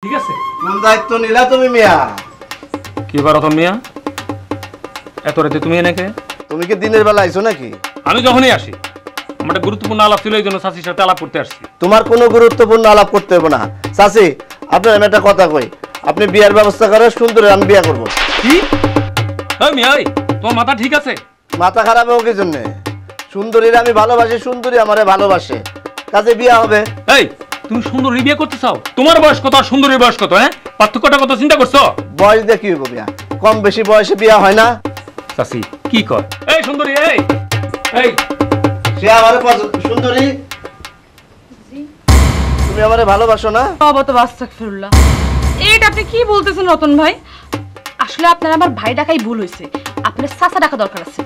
ঠিক আছে? কোন দায়িত্ব নিলা তুমি মিয়া? কি করো তুমি মিয়া? এত রাতে তুমি এনেকে? তুমি কি দিনের বেলা আইছো নাকি? আমি যখনই আসি আমার একটা গুরুত্বপূর্ণ আলাপ ছিল, এই জন্য চাচির সাথে আলাপ করতে আসছি। তোমার কোনো গুরুত্বপূর্ণ আলাপ করতে হবে না। চাচি, আপনার আমি একটা কথা কই, আপনি বিয়ার ব্যবস্থা করে সুন্দর আমি বিয়া করব। কি? এই মিয়া, তোমার মাথা ঠিক আছে? মাথা খারাপ হোক কি জন্য? সুন্দরীর আমি ভালোবাসি, সুন্দরী আমারে ভালোবাসে, কাজে বিয়া হবে। এই তুমি সুন্দরী বিয়ে করতে চাও? তোমার বয়স কত আর সুন্দরীর বয়স কত? হ্যাঁ, পার্থক্যটা কত চিন্তা করছো? বয়স দিয়ে কি হইব বিয়া? কম বেশি বয়সে বিয়া হয় না? চাচি কি কর? এই সুন্দরী, এই এই সে আমারে সুন্দরী, তুমি আমারে ভালোবাসো না? বাবা তো আস্তাগফিরুল্লাহ, এইটা আপনি কি বলতেছেন রতন ভাই? আসলে আপনার আমার ভাই ডাকাই ভুল হয়েছে, আপনার চাচা ডাকা দরকার আছে।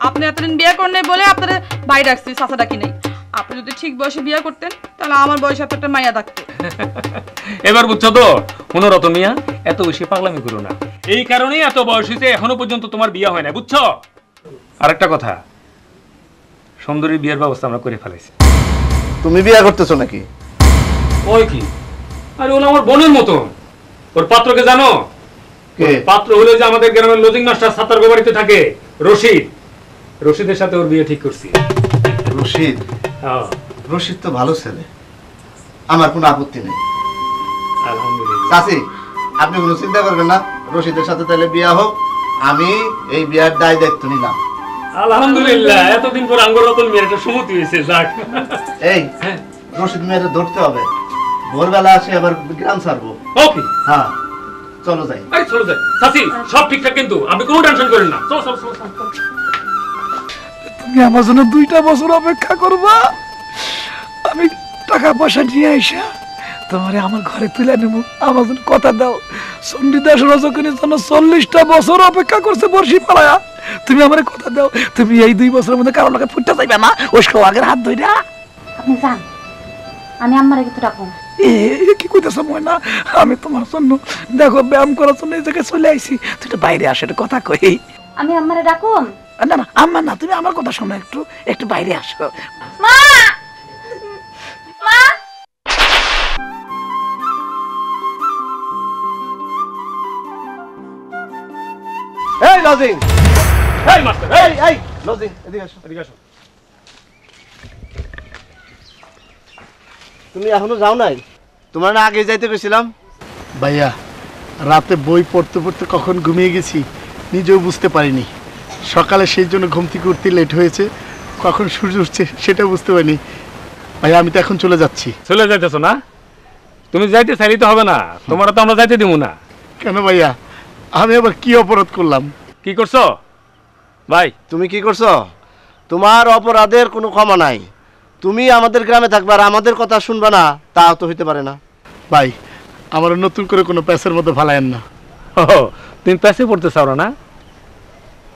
আপনি এতদিন বিয়ে করেন নাই বলে আপনার ভাই ডাকছি, চাচা ডাকি নাই। আপনি যদি ঠিক বয়সে বিয়ে করতেন তাহলে আমার বয়সে একটা মাইয়া ডাকতো। এবার বুঝছো তো? শোনো রতন মিয়া, এত বেশি পাগলামি করো না। এই কারণেই এত বয়স হয়েছে, এখনো পর্যন্ত তোমার বিয়ে হয় না, বুঝছো? আরেকটা কথা, সুন্দরীর বিয়ের ব্যবস্থা আমরা করে ফেলাইছি। তুমি বিয়া করতেছো নাকি? ওই কি? আরে ওরা আমার বোনের মতো। ওর পাত্রকে জানো? কে? পাত্র হলো যে আমাদের গ্রামের লজিং মাস্টার সাতারগো বাড়িতে থাকে, রশিদ। রশিদের সাথে ওর বিয়ে ঠিক করছি। রশিদ? হ্যাঁ, রশিদ তো ভালো ছেলে, আমার কোনো আপত্তি নেই। আলহামদুলিল্লাহ। চাচি, আপনি কোনো চিন্তা করবেন না, রশিদের সাথে তাহলে বিয়া হোক, আমি এই বিয়ার দায় দায়িত্ব নিলাম। আলহামদুলিল্লাহ, এতদিন পর আঙ্গুর রতন মেয়ের একটা সুমতি হয়েছে। যাক, এই রশিদ মেয়ের ধরতে হবে, ভোরবেলা আসে আবার গ্রাম ছাড়বো। ওকে, হ্যাঁ চলো যাই। আরে চলো যাই। চাচি সব ঠিকঠাক কিন্তু, আপনি কোনো টেনশন করেন না। চলো চলো চলো চলো। তুমি আমার জন্য 2টা বছর অপেক্ষা করবা, আমি টাকা পয়সা নিয়ে আইসা তোমারে আমার ঘরে তুলে নেব। আমার জন্য কথা দাও। চণ্ডীদাস রজকিনীর জন্য 40টা বছর অপেক্ষা করছে বর্ষি পালায়া, তুমি আমার কথা দাও। তুমি এই 2 বছরের মধ্যে কারো লোকে ফুটতে যাইবে না, ওই আগের হাত ধইরা। আপনি যান, আমি আম্মারে কিছু ডাকুন। কি কইতেছ ময়না? আমি তোমার জন্য দেখো ব্যায়াম করার জন্য এই জায়গায় চলে আইছি, তুই একটু বাইরে আসে, একটা কথা কই। আমি আম্মারে ডাকুন? না না, আমার না, তুমি আমার কথা শোনো, একটু একটু বাইরে আসো। মা, মা। এই লজিং, এই মাস্টার, এই এই লজিং, এদিকে আসো। এদিকে আসো। তুমি এখনো যাও নাই? তোমার না আগে যাইতে গেছিলাম। ভাইয়া, রাতে বই পড়তে পড়তে কখন ঘুমিয়ে গেছি নিজেও বুঝতে পারিনি। সকালে সেই জন্য ঘুম থেকে উঠতে লেট হয়েছে, কখন সূর্য উঠছে সেটা বুঝতে পারিনি। ভাইয়া, আমি তো এখন চলে যাচ্ছি। চলে যাইতেছো না? তুমি যাইতে চাইলে তো হবে না, তোমার তো আমরা যাইতে দিব না। কেন ভাইয়া, আমি আবার কি অপরাধ করলাম? কি করছো ভাই? তুমি কি করছো? তোমার অপরাধের কোনো ক্ষমা নাই। তুমি আমাদের গ্রামে থাকবে আর আমাদের কথা শুনবে না, তা তো হইতে পারে না। ভাই, আমার নতুন করে কোনো প্যাসের মধ্যে ফালায়েন না। ও, তুমি প্যাসে পড়তে চাও না?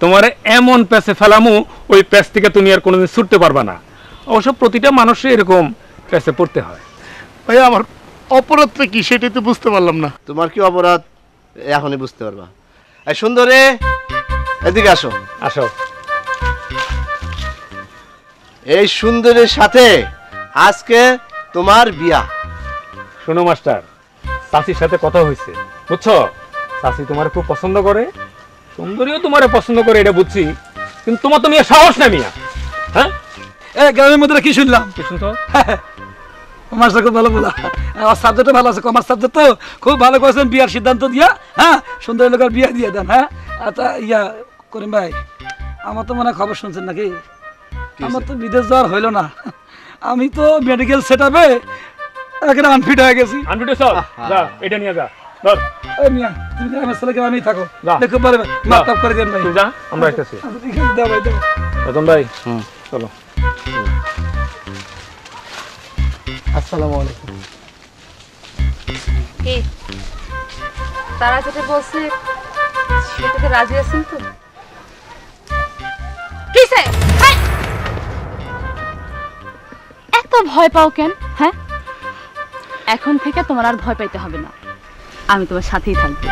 তোমার এমন প্যাসে ফেলামু, ওই প্যাস থেকে তুমি আর কোনোদিন ছুটতে পারবা না। অবশ্য প্রতিটা মানুষের এরকম প্যাসে পড়তে হয়। ভাইয়া, আমার অপরাধটা কি সেটাই তো বুঝতে পারলাম না। তোমার কি অপরাধ এখনই বুঝতে পারবা। এই সুন্দরী, এদিকে আসো। আসো। এই সুন্দরীর সাথে আজকে তোমার বিয়া। শোনো মাস্টার, চাচির সাথে কথা হয়েছে, বুঝছো? চাচি তোমার খুব পছন্দ করে, সুন্দরীও তোমার পছন্দ করে, এটা বুঝছি, কিন্তু তোমার তো মিয়া সাহস না মিয়া। হ্যাঁ, গ্রামের মধ্যে কি শুনলাম? কি শুনছো? মাস্টার খুব ভালো বলা, আমার সাবজেক্টও ভালো আছে, কমার্স সাবজেক্ট তো খুব ভালো করেছেন। বিয়ার সিদ্ধান্ত দিয়া, হ্যাঁ, সুন্দর লোকের বিয়া দিয়ে দেন। হ্যাঁ, আচ্ছা ইয়া করিম ভাই, আমার তো মনে হয় খবর শুনছেন নাকি? আমার তো বিদেশ যাওয়ার হইলো না, আমি তো মেডিকেল সেট আপে একেবারে আনফিট হয়ে গেছি। আনফিট হয়েছ? যা, এটা নিয়ে যা। ধর। এই মিয়া, তুমি আমার ছেলেকে আমি থাকো, যা। দেখো পারবে, মাফ করে দেন ভাই। তুই যা, আমরা আসতেছি। দাও ভাই, দাও। রতন ভাই, চলো। আসসালামু আলাইকুম। কি তারা যেটা বলছে সেটাতে রাজি আছেন তো? কিসে এত ভয় পাও কেন? হ্যাঁ, এখন থেকে তোমার আর ভয় পাইতে হবে না, আমি তোমার সাথেই থাকবো।